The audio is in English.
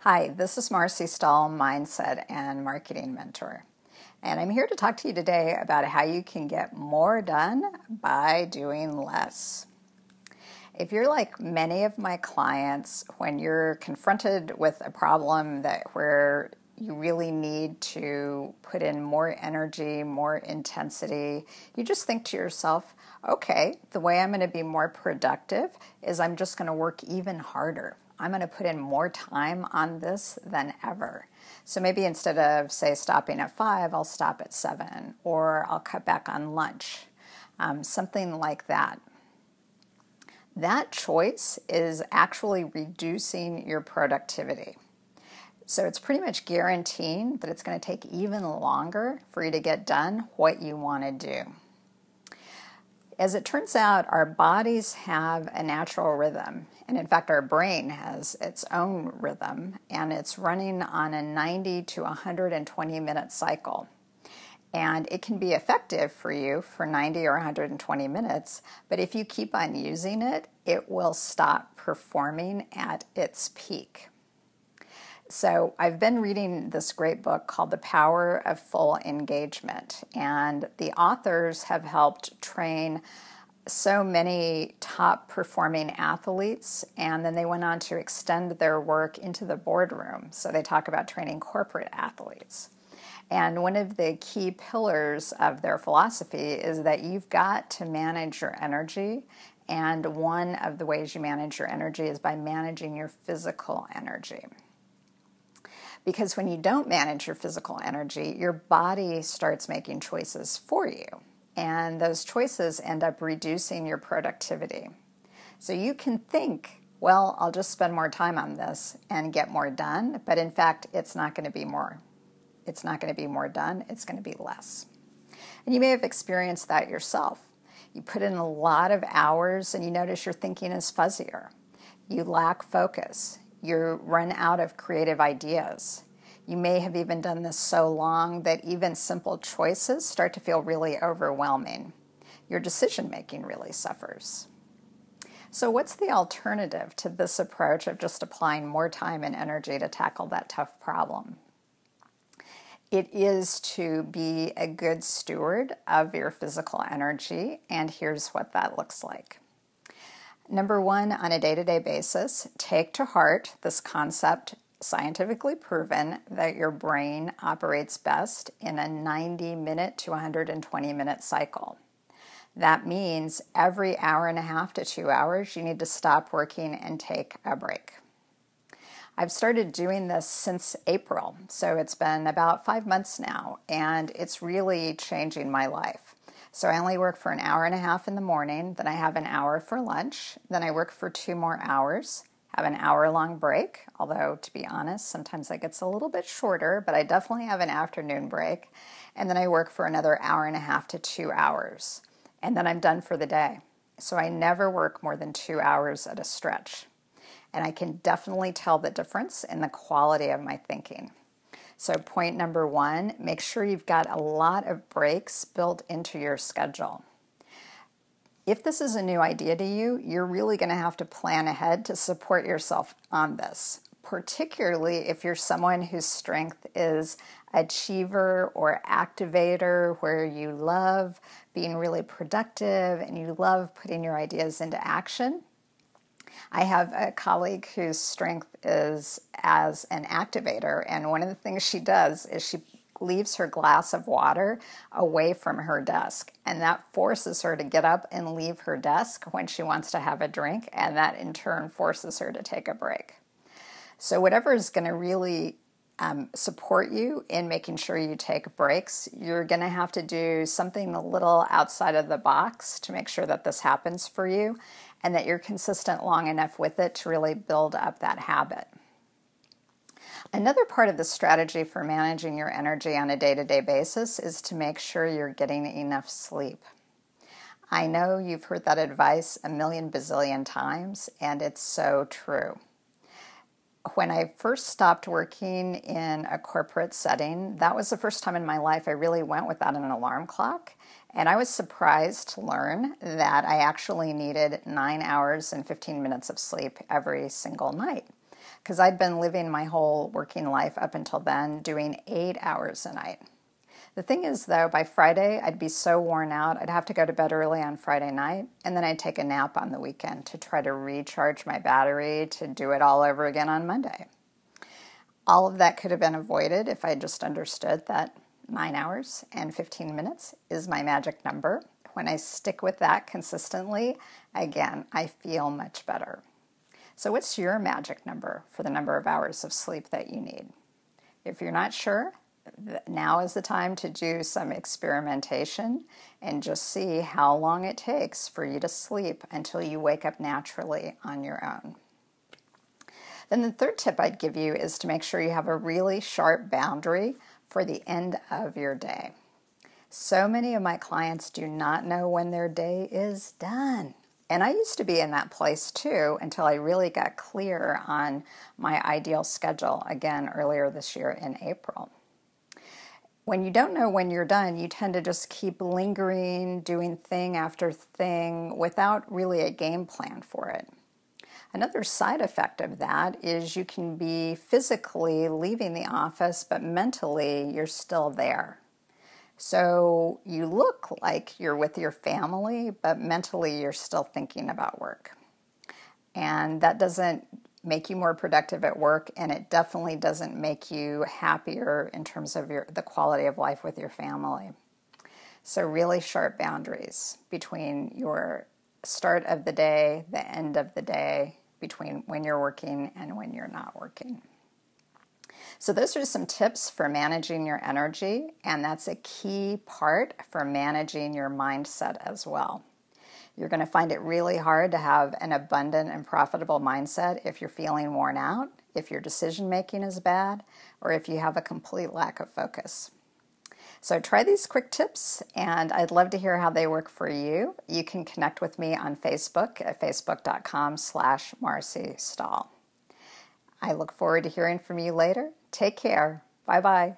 Hi, this is Marcy Stahl, Mindset and Marketing Mentor. And I'm here to talk to you today about how you can get more done by doing less. If you're like many of my clients, when you're confronted with a problem where you really need to put in more energy, more intensity, you just think to yourself, okay, the way I'm going to be more productive is I'm just going to work even harder. I'm going to put in more time on this than ever. So maybe instead of, say, stopping at 5, I'll stop at 7, or I'll cut back on lunch, something like that. That choice is actually reducing your productivity. So it's pretty much guaranteeing that it's going to take even longer for you to get done what you want to do. As it turns out, our bodies have a natural rhythm, and in fact, our brain has its own rhythm, and it's running on a 90 to 120 minute cycle. And it can be effective for you for 90 or 120 minutes, but if you keep on using it, it will stop performing at its peak. So I've been reading this great book called The Power of Full Engagement, and the authors have helped train so many top performing athletes, and then they went on to extend their work into the boardroom. So they talk about training corporate athletes. And one of the key pillars of their philosophy is that you've got to manage your energy, and one of the ways you manage your energy is by managing your physical energy. Because when you don't manage your physical energy, your body starts making choices for you. And those choices end up reducing your productivity. So you can think, well, I'll just spend more time on this and get more done. But in fact, it's not going to be more. It's not going to be more done. It's going to be less. And you may have experienced that yourself. You put in a lot of hours and you notice your thinking is fuzzier. You lack focus. You run out of creative ideas. You may have even done this so long that even simple choices start to feel really overwhelming. Your decision-making really suffers. So what's the alternative to this approach of just applying more time and energy to tackle that tough problem? It is to be a good steward of your physical energy, and here's what that looks like. Number one, on a day-to-day basis, take to heart this concept, scientifically proven, that your brain operates best in a 90-minute to 120-minute cycle. That means every hour and a half to 2 hours, you need to stop working and take a break. I've started doing this since April, so it's been about 5 months now, and it's really changing my life. So I only work for an hour and a half in the morning, then I have an hour for lunch, then I work for 2 more hours, have an hour-long break, although to be honest, sometimes that gets a little bit shorter, but I definitely have an afternoon break, and then I work for another hour and a half to 2 hours, and then I'm done for the day. So I never work more than 2 hours at a stretch, and I can definitely tell the difference in the quality of my thinking. So point number one, make sure you've got a lot of breaks built into your schedule. If this is a new idea to you, you're really going to have to plan ahead to support yourself on this, particularly if you're someone whose strength is achiever or activator, where you love being really productive and you love putting your ideas into action. I have a colleague whose strength is as an activator, and one of the things she does is she leaves her glass of water away from her desk, and that forces her to get up and leave her desk when she wants to have a drink, and that in turn forces her to take a break. So whatever is going to really support you in making sure you take breaks, you're going to have to do something a little outside of the box to make sure that this happens for you and that you're consistent long enough with it to really build up that habit. Another part of the strategy for managing your energy on a day-to-day basis is to make sure you're getting enough sleep. I know you've heard that advice a million bazillion times, and it's so true. When I first stopped working in a corporate setting, that was the first time in my life I really went without an alarm clock. And I was surprised to learn that I actually needed 9 hours and 15 minutes of sleep every single night. because I'd been living my whole working life up until then doing 8 hours a night. The thing is, though, by Friday, I'd be so worn out, I'd have to go to bed early on Friday night, and then I'd take a nap on the weekend to try to recharge my battery to do it all over again on Monday. All of that could have been avoided if I just understood that 9 hours and 15 minutes is my magic number. When I stick with that consistently, again, I feel much better. So what's your magic number for the number of hours of sleep that you need? If you're not sure, now is the time to do some experimentation and just see how long it takes for you to sleep until you wake up naturally on your own. Then the third tip I'd give you is to make sure you have a really sharp boundary for the end of your day. So many of my clients do not know when their day is done. And I used to be in that place too until I really got clear on my ideal schedule again earlier this year in April. When you don't know when you're done, you tend to just keep lingering, doing thing after thing without really a game plan for it. Another side effect of that is you can be physically leaving the office, but mentally you're still there. So you look like you're with your family, but mentally you're still thinking about work. And that doesn't make you more productive at work, and it definitely doesn't make you happier in terms of the quality of life with your family. So really sharp boundaries between your start of the day, the end of the day, between when you're working and when you're not working. So those are some tips for managing your energy, and that's a key part for managing your mindset as well. You're going to find it really hard to have an abundant and profitable mindset if you're feeling worn out, if your decision making is bad, or if you have a complete lack of focus. So try these quick tips, and I'd love to hear how they work for you. You can connect with me on Facebook at facebook.com/Marcy Stahl. I look forward to hearing from you later. Take care. Bye-bye.